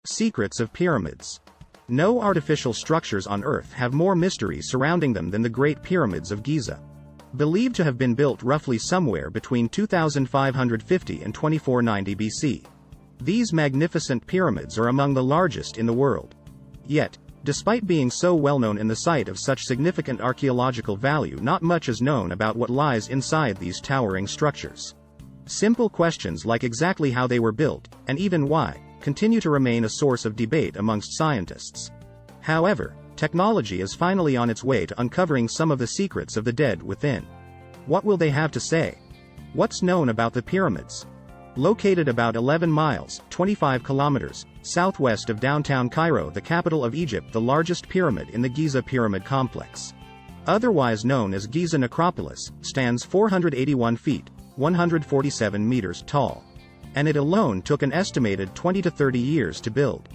Secrets of pyramids. No artificial structures on Earth have more mystery surrounding them than the Great Pyramids of Giza. Believed to have been built roughly somewhere between 2550 and 2490 BC. These magnificent pyramids are among the largest in the world. Yet, despite being so well known in the site of such significant archaeological value, not much is known about what lies inside these towering structures. Simple questions like exactly how they were built, and even why, continue to remain a source of debate amongst scientists. However, technology is finally on its way to uncovering some of the secrets of the dead within. What will they have to say? What's known about the pyramids? Located about 11 miles, 25 kilometers, southwest of downtown Cairo, the capital of Egypt, the largest pyramid in the Giza Pyramid Complex, otherwise known as Giza Necropolis, stands 481 feet, 147 meters tall. And it alone took an estimated 20 to 30 years to build.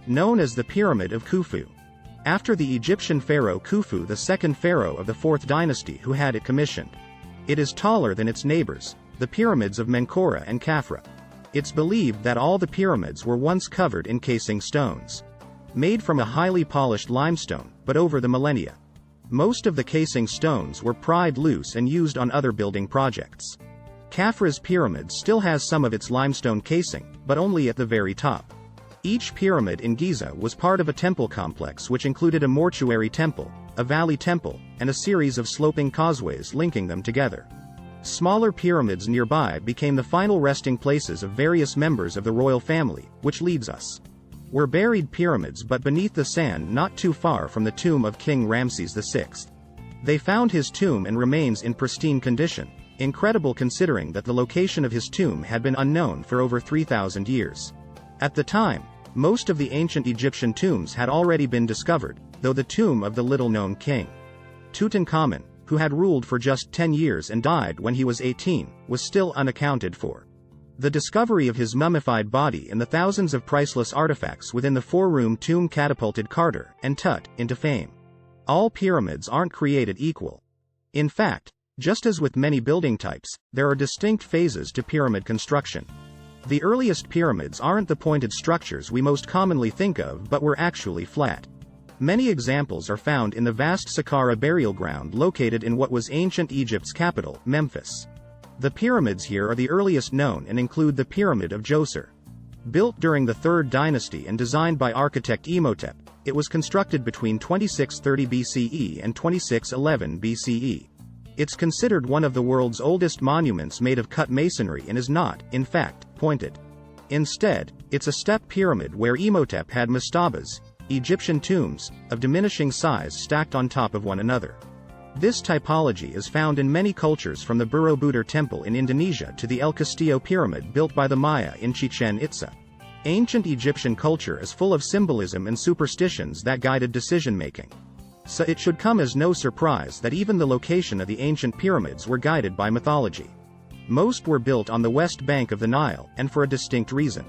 Known as the Pyramid of Khufu, after the Egyptian pharaoh Khufu, the second pharaoh of the 4th dynasty who had it commissioned. It is taller than its neighbors, the pyramids of Menkaure and Khafra. It's believed that all the pyramids were once covered in casing stones, made from a highly polished limestone, but over the millennia, most of the casing stones were pried loose and used on other building projects. Khafra's pyramid still has some of its limestone casing, but only at the very top. Each pyramid in Giza was part of a temple complex which included a mortuary temple, a valley temple, and a series of sloping causeways linking them together. Smaller pyramids nearby became the final resting places of various members of the royal family, which leads us. Were buried pyramids but beneath the sand not too far from the tomb of King Ramses VI. They found his tomb and remains in pristine condition. Incredible considering that the location of his tomb had been unknown for over 3,000 years. At the time, most of the ancient Egyptian tombs had already been discovered, though the tomb of the little-known king Tutankhamun, who had ruled for just 10 years and died when he was 18, was still unaccounted for. The discovery of his mummified body and the thousands of priceless artifacts within the 4-room tomb catapulted Carter and Tut into fame. All pyramids aren't created equal. In fact, just as with many building types, there are distinct phases to pyramid construction. The earliest pyramids aren't the pointed structures we most commonly think of but were actually flat. Many examples are found in the vast Saqqara burial ground located in what was ancient Egypt's capital, Memphis. The pyramids here are the earliest known and include the Pyramid of Djoser. Built during the 3rd dynasty and designed by architect Imhotep, it was constructed between 2630 BCE and 2611 BCE. It's considered one of the world's oldest monuments made of cut masonry and is not, in fact, pointed. Instead, it's a step pyramid where Imhotep had mastabas, Egyptian tombs, of diminishing size stacked on top of one another. This typology is found in many cultures from the Borobudur Temple in Indonesia to the El Castillo Pyramid built by the Maya in Chichen Itza. Ancient Egyptian culture is full of symbolism and superstitions that guided decision-making. So it should come as no surprise that even the location of the ancient pyramids were guided by mythology. Most were built on the west bank of the Nile, and for a distinct reason.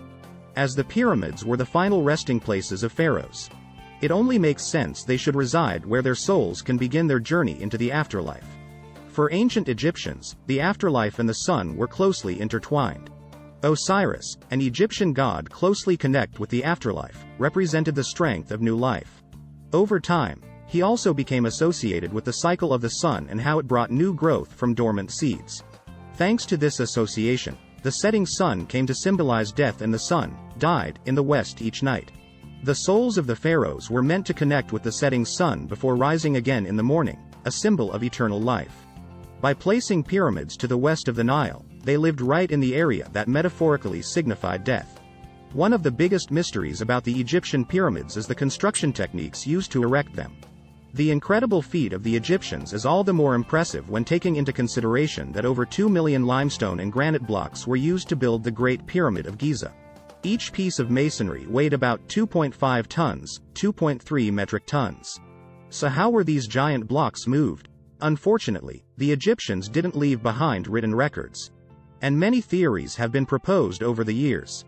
As the pyramids were the final resting places of pharaohs, it only makes sense they should reside where their souls can begin their journey into the afterlife. For ancient Egyptians, the afterlife and the sun were closely intertwined. Osiris, an Egyptian god closely connected with the afterlife, represented the strength of new life. Over time, he also became associated with the cycle of the sun and how it brought new growth from dormant seeds. Thanks to this association, the setting sun came to symbolize death, and the sun died in the west each night. The souls of the pharaohs were meant to connect with the setting sun before rising again in the morning, a symbol of eternal life. By placing pyramids to the west of the Nile, they lived right in the area that metaphorically signified death. One of the biggest mysteries about the Egyptian pyramids is the construction techniques used to erect them. The incredible feat of the Egyptians is all the more impressive when taking into consideration that over 2 million limestone and granite blocks were used to build the Great Pyramid of Giza. Each piece of masonry weighed about 2.5 tons, 2.3 metric tons. So how were these giant blocks moved? Unfortunately, the Egyptians didn't leave behind written records. And many theories have been proposed over the years.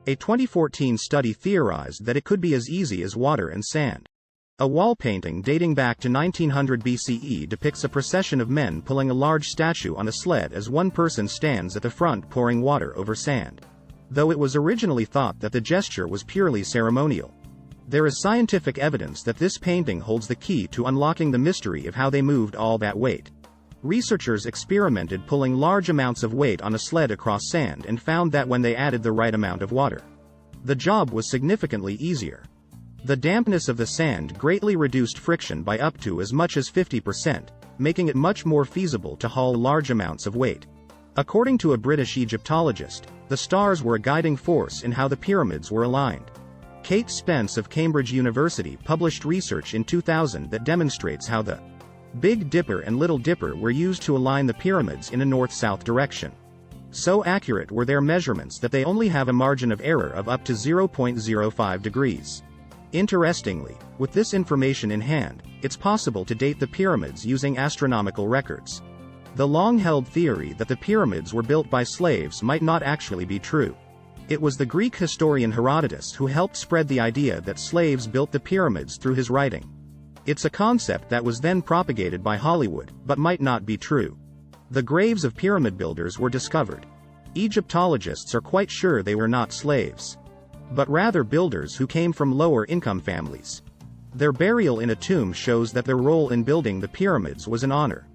A 2014 study theorized that it could be as easy as water and sand. A wall painting dating back to 1900 BCE depicts a procession of men pulling a large statue on a sled as one person stands at the front pouring water over sand. though it was originally thought that the gesture was purely ceremonial. There is scientific evidence that this painting holds the key to unlocking the mystery of how they moved all that weight. Researchers experimented pulling large amounts of weight on a sled across sand and found that when they added the right amount of water, the job was significantly easier. The dampness of the sand greatly reduced friction by up to as much as 50%, making it much more feasible to haul large amounts of weight. According to a British Egyptologist, the stars were a guiding force in how the pyramids were aligned. Kate Spence of Cambridge University published research in 2000 that demonstrates how the Big Dipper and Little Dipper were used to align the pyramids in a north-south direction. So accurate were their measurements that they only have a margin of error of up to 0.05 degrees. Interestingly, with this information in hand, it's possible to date the pyramids using astronomical records. The long-held theory that the pyramids were built by slaves might not actually be true. It was the Greek historian Herodotus who helped spread the idea that slaves built the pyramids through his writing. It's a concept that was then propagated by Hollywood, but might not be true. The graves of pyramid builders were discovered. Egyptologists are quite sure they were not slaves, but rather builders who came from lower-income families. Their burial in a tomb shows that their role in building the pyramids was an honor,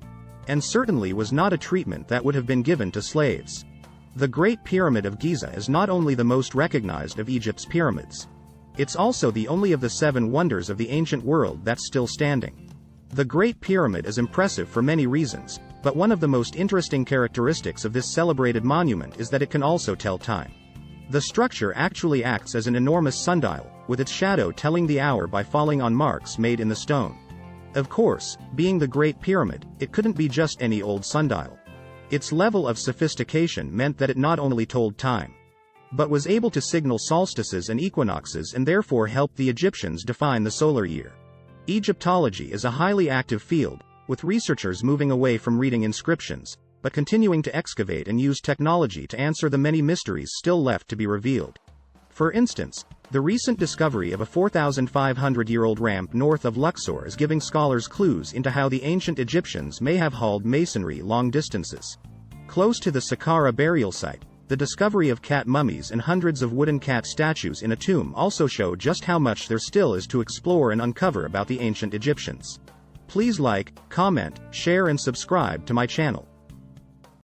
and certainly was not a treatment that would have been given to slaves. The Great Pyramid of Giza is not only the most recognized of Egypt's pyramids, it's also the only of the 7 wonders of the ancient world that's still standing. The Great Pyramid is impressive for many reasons, but one of the most interesting characteristics of this celebrated monument is that it can also tell time. The structure actually acts as an enormous sundial, with its shadow telling the hour by falling on marks made in the stone. Of course, being the Great Pyramid, it couldn't be just any old sundial. Its level of sophistication meant that it not only told time, but was able to signal solstices and equinoxes and therefore helped the Egyptians define the solar year. Egyptology is a highly active field, with researchers moving away from reading inscriptions, but continuing to excavate and use technology to answer the many mysteries still left to be revealed. For instance, the recent discovery of a 4,500-year-old ramp north of Luxor is giving scholars clues into how the ancient Egyptians may have hauled masonry long distances. Close to the Saqqara burial site, the discovery of cat mummies and hundreds of wooden cat statues in a tomb also show just how much there still is to explore and uncover about the ancient Egyptians. Please like, comment, share and subscribe to my channel.